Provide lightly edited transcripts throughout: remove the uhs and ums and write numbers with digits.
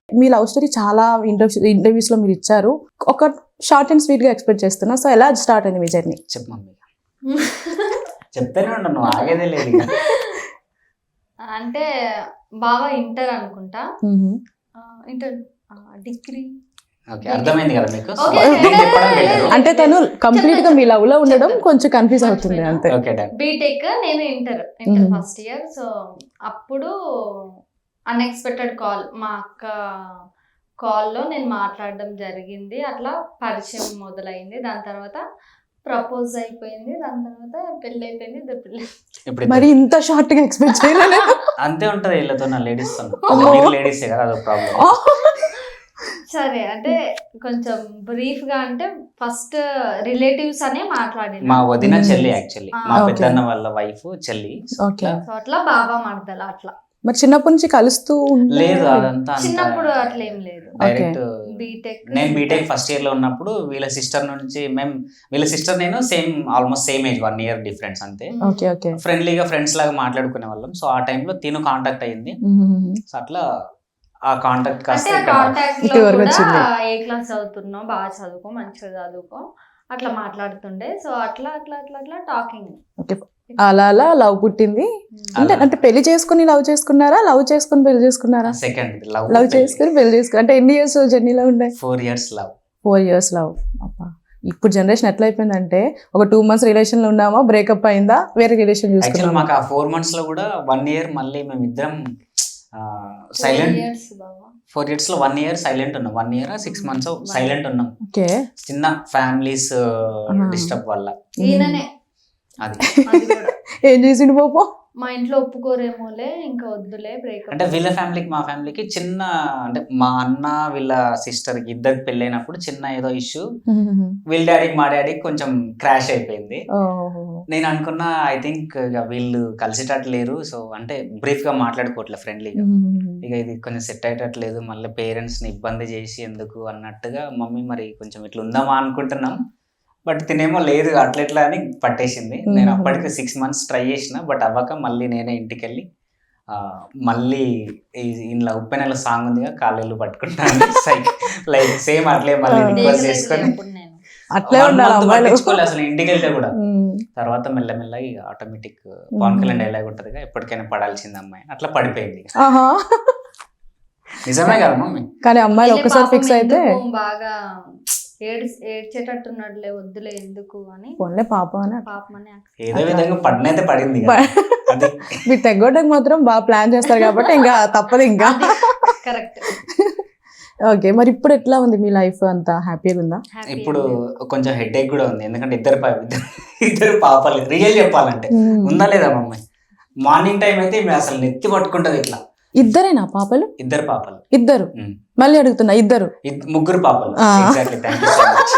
మీ love story చాలా interviews లో మీరు ఇచ్చారు. ఒక షార్ట్ అండ్ స్వీట్ గా ఎక్స్పెక్ట్ చేస్తున్నా. సో ఎలా స్టార్ట్ అయింది మీ జర్నీ? చెప్పు మమ్మీ. చెప్తానే ఉంటాను, నువ్వు ఆగేదే లేదు ఇక. అంటే బాగా ఇంటర్ అనుకుంటా, ఇంటర్ డిగ్రీ. ఓకే, అర్థమైంది కదా మీకు. Okay. దీన్ని చెప్పడం better. అంటే తను కంప్లీట్ గా మీ లవ్ లో ఉండడం కొంచెం కన్ఫ్యూజ్ అవుతుంది అంతే. Okay done. బీటెక్, నేను ఇంటర్ ఫస్ట్ ఇయర్. సో అప్పుడు అన్ఎక్స్పెక్టెడ్ కాల్, మా అక్క కాల్లో నేను మాట్లాడడం జరిగింది. అట్లా పరిచయం మొదలైంది. దాని తర్వాత ప్రపోజ్ అయిపోయింది. దాని తర్వాత పెళ్ళి అయిపోయింది. ఇప్పుడు మరి ఇంత షార్ట్ గా ఎక్స్పెక్ట్ చేయలేదు. అంతే ఉంటది వీళ్ళతో, నా లేడీస్ తో. మీరు లేడీసే కదా, అదొక ప్రాబ్లం. సరే, అంటే కొంచెం బ్రీఫ్ గా అంటే ఫస్ట్ రిలేటివ్స్ అనే మాట్లాడింది. మా వదిన చెల్లి, యాక్చువల్లీ మా Okay. పెద్దన్న వాళ్ళ వైఫ్ చెల్లి. ఓకే. సో అట్లా బాబా మర్దల అట్లా. మరి చిన్నప్పటి నుంచి కలుస్తూ లేదు అదంతా చిన్నప్పుడు అట్లా ఏం లేదు. డైరెక్ట్. బీటెక్, నేను బీటెక్ ఫస్ట్ ఇయర్ లో ఉన్నప్పుడు వీళ్ళ సిస్టర్ నుంచి వీళ్ళ సిస్టర్ నేను almost same age, 1 year difference అంతే. Okay okay. ఫ్రెండ్లీగా ఫ్రెండ్స్ లాగా మాట్లాడుకునే వాళ్ళం. సో ఆ టైంలో తిను కాంటాక్ట్ అయ్యింది. సో అట్లా ఆ కాంటాక్ట్ అంటే కాస్త ఆ కాంటాక్ట్ లో ఇటు వరకు కూడా వచ్చింది. ఏ క్లాస్ చదువుతున్నావు, బాగా చదువుకో, మంచిగా చదువుకో అట్లా మాట్లాడుతుండే. సో అట్లా అట్లా అట్లా అట్లా టాకింగ్. ఓకే. అలా అలా లవ్ పుట్టింది. అంటే అలా. అంటే పెళ్లి చేసుకుని లవ్ చేసుకున్నారా, లవ్ చేసుకుని పెళ్లి చేసుకున్నారా? సెకండ్ లవ్ చేసుకుని పెళ్లి చేసుకుని అంటే ఎన్ని ఇయర్స్ జర్నీలో ఉండే? 4 years లవ్. 4 years love. అబ్బా, ఇప్పుడు జనరేషన్ ఎట్లా అయిపోయిందంటే ఒక 2 months రిలేషన్ లో ఉన్నామా, బ్రేకప్ అయిందా, వేరే రిలేషన్ యాక్చువల్ చూసుకున్నామా? మాకు ఆ 4 months లో కూడా 1 year మళ్ళీ మేము ఇద్దరం సైలెంట్. 4 years లో 1 year సైలెంట్ ఉన్నాం. 1 year 6 months సైలెంట్ ఉన్నాం. ఓకే. చిన్న ఫ్యామిలీస్ డిస్టర్బ్ వల్ల. ఈయననే అది అది కూడా ఏం చేసిండు పాపం? మా ఇంట్లో ఒప్పుకోరేమోలే, ఇంకా వద్దులే బ్రేకప్. అంటే వీళ్ళ ఫ్యామిలీకి మా ఫ్యామిలీకి చిన్న, అంటే మా అన్న వీళ్ళ సిస్టర్ కి ఇద్దరికి పెళ్ళైనప్పుడు చిన్న ఏదో ఇష్యూ వీళ్ళ డాడీకి మా డాడీకి కొంచెం క్రాష్ అయిపోయింది. ఓహో. నేను అనుకున్నా ఐ థింక్ ఇక వీళ్ళు కలిసేటట్లేరు. సో అంటే బ్రీఫ్ గా మాట్లాడుకోవట్లే ఫ్రెండ్లీగా. ఇక ఇది కొంచెం సెట్ అయ్యేటట్లేదు, మళ్ళీ పేరెంట్స్ ని ఇబ్బంది చేసి ఎందుకు అన్నట్టుగా మమ్మీ మరి కొంచెం ఇట్లా ఉందామా అనుకుంటున్నాం. బట్ తినేమో లేదు అట్లెట్లా అని పట్టేసింది. నేను అప్పటికి 6 months ట్రై చేసిన, బట్ అవ్వక మళ్ళీ నేనే ఇంటికి వెళ్ళి మళ్ళీ ఇంట్లో ఉప్పెనెల సాంగ్ ఉందిగా, కాళ్ళు పట్టుకుంటాను లైక్ సేమ్ అట్లే మళ్ళీ రిక్వెస్ట్ చేసుకొని అట్లే 1 ఉండాలి month అమ్మాయిలు. పట్టించుకోలే అసలు ఇంటికి వెళ్తే కూడా. తర్వాత మెల్లమెల్లగా ఆటోమేటిక్ పవన్ కళ్యాణ్ డైలాగ్ ఉంటదిగా, ఎప్పటికైనా పడాల్సింది అమ్మాయి, అట్లా పడిపోయింది. ఆహా. నిజమే కదా మమ్మీ. కానీ అమ్మాయిలు వీళ్ళే ఒక్కసారి పాపం ఫిక్స్ అయితే ఎందుకు బాగా ఏడ్చేటట్టున్నాడులే, వద్దులే ఎందుకు అని పోన్లే పాపం అని. పాపం అని ఏదో విధంగా పడినైతే పడింది కదా. అది మీరు తెగొట్టకు మాత్రం బాగా ప్లాన్ చేస్తారు కాబట్టి ఇంకా తప్పదు ఇంకా. కరెక్ట్. ఓకే. మరి ఇప్పుడు ఎట్లా ఉంది మీ లైఫ్? అంతా హ్యాపీగా ఉందా? ఇప్పుడు కొంచెం హెడేక్ కూడా ఉంది, ఎందుకంటే ఇద్దరు పాపలు. రియల్ చెప్పాలంటే ఉందా లేదా మమ్మీ, మార్నింగ్ టైం అయితే ఈమె అసలు నెత్తి పట్టుకుంటది ఇట్లా. ఇద్దరేనా పాపలు? 2 పాపలు. ఇద్దరు? మళ్ళీ అడుగుతున్నా, ఇద్దరు? 3 పాపలు. Exactly, thank you so much.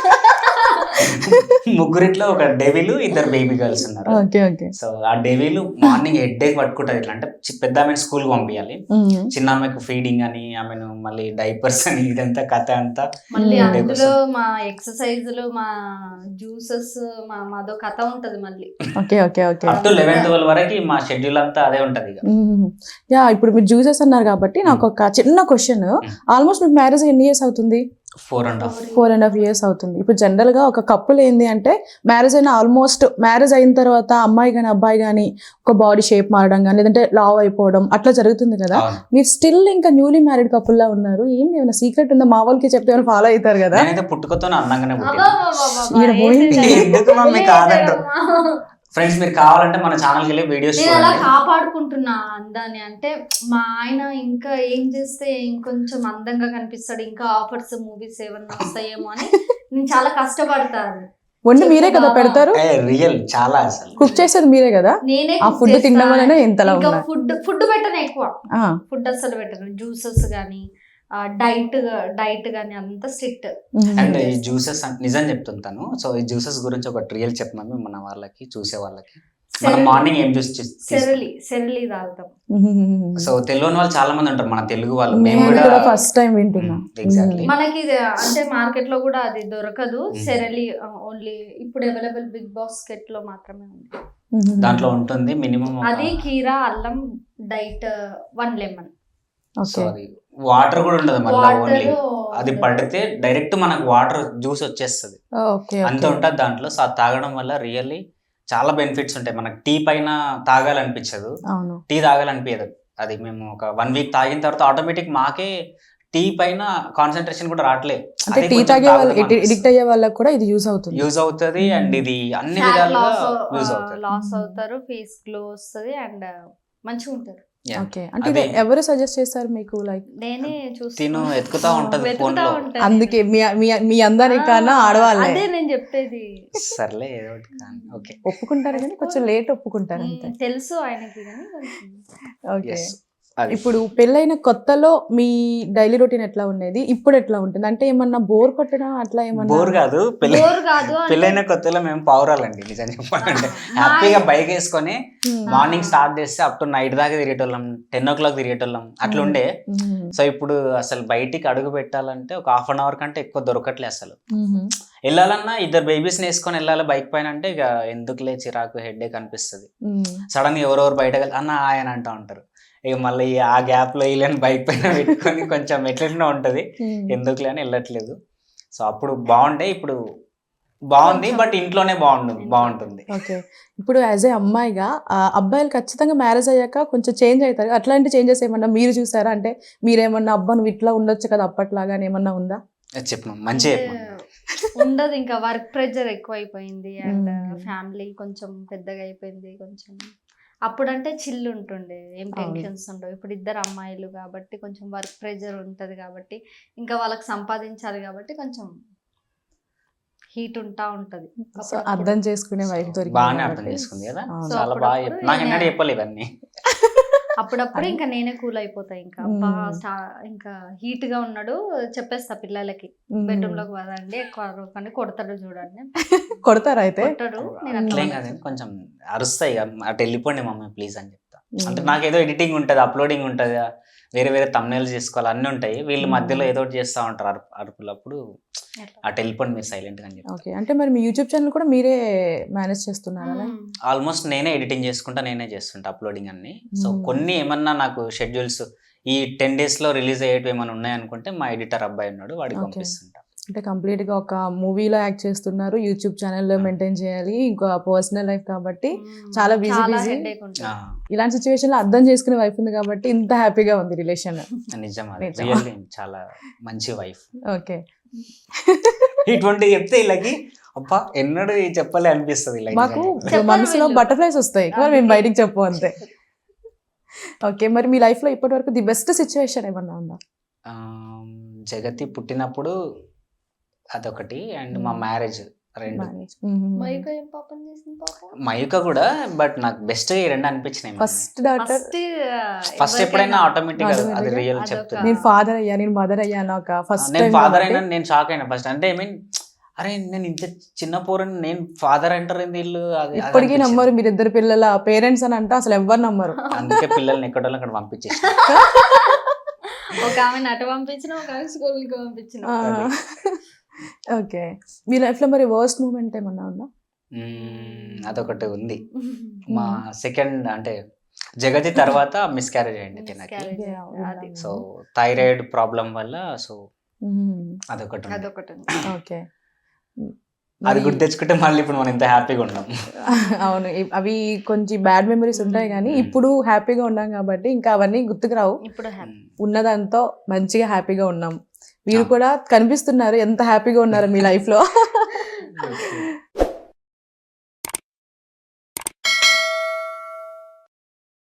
ముగ్గురిట్లో ఒక డెవిల్, 2 బేబీ గర్ల్స్ ఉన్నారు. Okay okay. సో ఆ డెవిల్ మార్నింగ్ హెడేక్ పట్టుకుంటది ఇట్లా. అంటే పెద్ద ఆమెను స్కూల్ పంపించాలి, చిన్న ఆమెకు ఫీడింగ్ అని, ఆమెను మళ్ళీ డైపర్స్ అని, ఇదంతా కథ అంతా. మళ్ళీ అందులో మా ఎక్సర్సైజులు, మా జ్యూసెస్, మాదో కథ ఉంటది మళ్ళీ. Okay okay okay. Up to 11-12 వరకు మా షెడ్యూల్ అంతా అదే ఉంటది ఇక. యా, ఇప్పుడు మీరు జ్యూసెస్ అన్నారు కాబట్టి నాకు ఒక చిన్న క్వశ్చన్. ఆల్మోస్ట్ మీకు మ్యారేజ్ ఎన్ని ఇయర్స్ అవుతుంది? 4.5 years అవుతుంది. ఇప్పుడు జనరల్ గా ఒక కప్పుల్ ఏంది అంటే, మ్యారేజ్ అయిన ఆల్మోస్ట్ మ్యారేజ్ అయిన తర్వాత అమ్మాయి కానీ అబ్బాయి కానీ ఒక బాడీ షేప్ మారడం కానీ, లేదంటే లావ్ అయిపోవడం అట్లా జరుగుతుంది కదా. మీరు స్టిల్ ఇంకా న్యూలీ మ్యారీడ్ కపుల్ లా ఉన్నారు. ఏంది, ఏమైనా సీక్రెట్ ఉందా? మా వాళ్ళకి చెప్తే ఏమైనా ఫాలో అవుతారు కదా. నేనైతే పుట్టుకతోనే అందంగానే పుట్టింది. ఈడ పోయింది. ఎందుకు మమ్మీ కాదంటారు? ఫ్రెండ్స్ మీరు కావాలంటే మన ఛానల్కి వెళ్ళి వీడియోస్ నేను అలా కాపాడుకుంటున్నా అందాన్ని. అంటే మా ఆయన ఇంకా ఏం చేస్తే ఇంకొంచెం అందంగా కనిపిస్తాడు, ఇంకా ఆఫర్స్ మూవీస్ ఏమన్నా వస్తాయేమో అని నేను చాలా కష్టపడతాను. వండి మీరే కదా పెడతారు? రియల్ చాలా అసలు కుక్ చేసేది మీరే కదా. నేనే ఆ ఫుడ్ తినడం వల్లనే ఇంతలా ఇంకా ఉన్నారు. ఫుడ్ పెట్టను ఎక్కువ. ఫుడ్ అస్సలు పెట్టను. జ్యూసెస్ గానీ, డైట్ గానీ అంతా స్ట్రిక్ట్. అండ్ ఈ జ్యూసెస్ నిజం చెప్తుంటాను. సో ఈ జ్యూసెస్ గురించి ఒక రియల్ చెప్పమని మన వాళ్ళకి, చూసే వాళ్ళకి. మనం మార్నింగ్ ఏం జ్యూస్ సెరలి తాగుతాం. సో తెలియని వాళ్ళు చాలా మంది ఉంటారు, మన తెలుగు వాళ్ళు. మేము కూడా ఫస్ట్ టైం వింటున్నా. ఎగ్జాక్ట్లీ. మనకి అంటే మార్కెట్ లో కూడా అది దొరకదు. సెరలి ఓన్లీ ఇప్పుడు అవైలబుల్ బిగ్ బాస్కెట్ లో మాత్రమే ఉంది. దాంట్లో ఉంటుంది మినిమం అది కీరా, అల్లం, డైట్, 1 lemon. So okay. అది వాటర్ కూడా ఉండదు మళ్ళీ, ఓన్లీ అది వాటర్ పడితే డైరెక్ట్ మనకు వాటర్ జ్యూస్ వచ్చేస్తుంది, ఓకే. అంత ఓకే. ఉంటుంది దాంట్లో. సో అది తాగడం వల్ల రియల్లీ చాలా బెనిఫిట్స్ ఉంటాయి. మనకు టీ పైన తాగాలనిపించదు, అవును. టీ తాగాలనిపించదు. అది మేము ఒక 1 వీక్ తాగిన తర్వాత ఆటోమేటిక్ మాకే టీ పైన కాన్సన్ట్రేషన్ కూడా రావట్లేదు. అంటే టీ తాగే వాళ్ళు ఎడిక్ట్ అయ్యే వాళ్ళకి కూడా ఇది యూజ్ అవుతుంది. యూజ్ అవుతుంది అండ్ ఇది అన్ని ఫ్యాట్ విధాలుగా లాస్ యూజ్ అవుతుంది. లాస్ అవుతారు, ఫేస్ గ్లో వస్తుంది అండ్ మంచిగా ఉంటారు. Yeah. ఓకే. అంటే ఇది అదే. ఎవరు సజెస్ట్ చేస్తారు మీకు? లైక్ నేనే తిను చూస్తున్నా, ఎత్తుకుతా ఉంటది ఫోన్ వెతుకుతా లో. ఉంటాను. అందుకే మీ అందరికి కన్నా ఆడవాళ్ళే అదే నేను చెప్పేది. సర్లే ఏదో ఒకటి కానీ. ఓకే. ఒప్పుకుంటారు కానీ కొంచెం లేట్ ఒప్పుకుంటారు అంతే. తెలుసు ఆయనకి కానీ కొంచెం. ఓకే. Yes. అది ఇప్పుడు పెళ్ళైన కొత్తలో మీ డైలీ రొటీన్ ఎట్లా ఉండేది, ఇప్పుడు ఎట్లా ఉంటుంది? అంటే ఏమన్నా బోర్ కొట్టడం అట్లా ఏమన్నా? బోర్ కాదు, బోర్ కాదు అంటే పెళ్ళైన కొత్తలో మేము పావురాలండి నిజం చెప్పాలంటే. హ్యాపీగా బైక్ వేసుకొని మార్నింగ్ స్టార్ట్ చేస్తే అప్ టు నైట్ దాకా తిరిగేటోళ్ళం, 10 o'clock తిరిగేటోళ్ళం అట్లా ఉండే. సో ఇప్పుడు అసలు బయటికి అడుగు పెట్టాలంటే ఒక 1/2 hour కంటే ఎక్కువ దొరకట్లే అసలు. వెళ్ళాలన్నా 2 బేబీస్ని వేసుకొని వెళ్ళాలి బైక్ పైన అంటే ఇక ఎందుకులే, చిరాకు, హెడ్ఏక్ అనిపిస్తుంది. సడన్ గా ఎవరెవరు బయట అన్న ఆయన అంటూ ఉంటారు. ఇక మళ్ళీ ఆ గ్యాప్ లో వీళ్ళని బైక్ పైన పెట్టుకొని కొంచెం ఎట్లెట్లా ఉంటది, ఎందుకులే అని వెళ్ళట్లేదు. సో అప్పుడు బాగుండే, ఇప్పుడు బాగుంది, బట్ ఇంట్లోనే బాగుంటుంది. ఓకే. ఇప్పుడు యాజ్ ఏ అమ్మాయిగా అబ్బాయిలు ఖచ్చితంగా మ్యారేజ్ అయ్యాక కొంచెం చేంజ్ అవుతారు. అట్లాంటి చేంజెస్ ఏమన్నా మీరు చూసారా? అంటే మీరేమన్నా అబ్బా నువ్వు ఇట్లా ఉండొచ్చు కదా అప్పట్లాగా అని ఏమన్నా ఉందా? చెప్పు, మంచిగా చెప్పు. ఉండదు, ఇంకా వర్క్ ప్రెషర్ ఎక్కువ అయిపోయింది అండ్ మ్మ్. ఫ్యామిలీ కొంచెం పెద్దగా అయిపోయింది. కొంచెం అప్పుడంటే చిల్ ఉంటుండే, ఏం అవును. టెన్షన్స్ ఉండవు. ఇప్పుడు 2 అమ్మాయిలు కాబట్టి కొంచెం వర్క్ ప్రెషర్ ఉంటది కాబట్టి, ఇంకా వాళ్ళకి సంపాదించాలి కాబట్టి కొంచెం హీట్ ఉంటా ఉంటది. సో అప్పుడప్పుడు. అర్థం చేసుకునే వైఫ్ దొరికింది బాగానే అర్థం కాబట్టి. చేసుకుంది కదా, అవును. సో చాలా బాగా అప్పుడప్పుడు నాకు ఎన్నడూ నేనే- చెప్పాలి ఇవన్నీ. అప్పుడప్పుడు ఇంకా నేనే కూల్ అయిపోతా. ఇంకా అబ్బా మ్మ్. ఇంకా హీట్ గా ఉన్నాడు చెప్పేస్తా పిల్లలకి, బెడ్రూమ్ లోకి పదండి, ఎక్కువ అరవకండి, కొడతాడు చూడండి. కొడతారా అయితే? కొట్టాడు, నేను అట్లా అట్లేం వాళ్ళకి కాదు, కొంచెం అరుస్తాయి ఇక, అటు వెళ్ళిపోండి మమ్మీ ప్లీజ్ అని చెప్తా. మ్మ్. అంటే నాకేదో ఎడిటింగ్ ఉంటుంది, అప్లోడింగ్ ఉంటుంది, వేరే వేరే thumbnails చేసుకోవాలి, అన్నీ ఉంటాయి. వీళ్ళు మధ్యలో ఏదో ఒకటి చేస్తూ ఉంటారు అరుపులు. అప్పుడు అట్లా. అటు వెళ్ళిపోండి మీరు సైలెంట్ గా అని చెప్తా. ఓకే. అంటే మరి మీ యూట్యూబ్ ఛానల్ కూడా మీరే మేనేజ్ చేస్తున్నారా? మ్మ్. ఆల్మోస్ట్ నేనే ఎడిటింగ్ చేసుకుంటా, నేనే చేస్తుంటా అప్లోడింగ్ అన్ని. సో మ్మ్. కొన్ని ఏమన్నా నాకు షెడ్యూల్స్ ఈ 10 days లో రిలీజ్ అయ్యేవి ఏమైనా ఉన్నాయనుకుంటే మా ఎడిటర్ అబ్బాయి ఉన్నాడు, వాడికి Okay. పంపిస్తుంటా. అంటే కంప్లీట్ గా ఒక మూవీలో యాక్ట్ చేస్తున్నారు, యూట్యూబ్ ఛానల్ మెయింటైన్ చేయాలి, ఇంకో పర్సనల్ లైఫ్ కాబట్టి మ్మ్. చాలా busy. headache ఉంటుంది. ఆ, ఇలాంటి సిచ్యువేషన్ లో అర్థం చేసుకునే వైఫ్ ఉంది కాబట్టి ఇంత హ్యాపీగా ఉంది రిలేషన్. నిజం, అది నిజం. రియల్లీ చాలా మంచి వైఫ్. ఓకే. ఇటువంటి చెప్తే ఇలాకి అబ్బా ఎన్నడూ చెప్పలే అనిపిస్తుంది ఇలా మాకు చెప్పరు మనసులో వీళ్ళు. బటర్ఫ్లైస్ వస్తాయి, మరి మేము బయటికి చెప్పు అంతే. ఓకే. మరి మీ లైఫ్ లో ఇప్పటి వరకు ది బెస్ట్ సిచ్యువేషన్ ఏమన్నా ఉందా? జగతి పుట్టినప్పుడు అదొకటి, అండ్ మా మ్యారేజ్ 2. Marriage. మైక ఏం పాపం చేసింది పాపం. మయూక కూడా, బట్ నాకు బెస్ట్ ఈ 2 అనిపించినాయి. ఫస్ట్ డాటర్ ఫస్ట్ ఎప్పుడైనా ఆటోమేటిక్ అది Automatic గా రియల్ అదొక- చెప్తుంది. నేను ఫాదర్ అయ్యా, నేను మదర్ అయ్యా నాకు ఫస్ట్ నేను టైం ఫాదర్ అయినా నేను షాక్ అయినా ఫస్ట్. అంటే ఐ మీన్ అరే నేను ఇంత చిన్న పోరని నేను ఫాదర్ అంటారు ఏంది వీళ్ళు, అది ఇప్పటికీ అనిపించింది. నమ్మరు మీరు ఇద్దరు పిల్లల పేరెంట్స్ అని అంటే అసలు ఎవ్వరు నమ్మరు. అందుకే పిల్లల్ని ఎక్కడో అక్కడ పంపించేసి ఒక ఆమె అటు పంపించిన, ఒక ఆమె స్కూల్కి పంపించిన. ఓకే. మీ లైఫ్ లో మరి వర్స్ట్ మూమెంట్ ఏమన్నా ఉందా? అదొకటి ఉంది. మా సెకండ్ అంటే జగతి తర్వాత మిస్క్యారేజ్ అయింది తినకి. Miscarriage. అది. సో థైరాయిడ్ ప్రాబ్లం వల్ల, సో అదొకటి ఉంది. అదొకటి ఉంది. ఓకే. అది గుర్తు తెచ్చుకుంటే మళ్ళీ ఇప్పుడు మనం ఇంత హ్యాపీగా ఉన్నాం. అవును, అవి కొంచెం బ్యాడ్ మెమరీస్ ఉంటాయి కానీ ఇప్పుడు హ్యాపీగా ఉన్నాం కాబట్టి ఇంకా అవన్నీ గుర్తుకు రావు. ఇప్పుడు హ్యాపీ. ఉన్నదంతా మంచిగా హ్యాపీగా ఉన్నాం. మీరు కూడా కనిపిస్తున్నారు ఎంత హ్యాపీగా ఉన్నారు మీ లైఫ్ లో.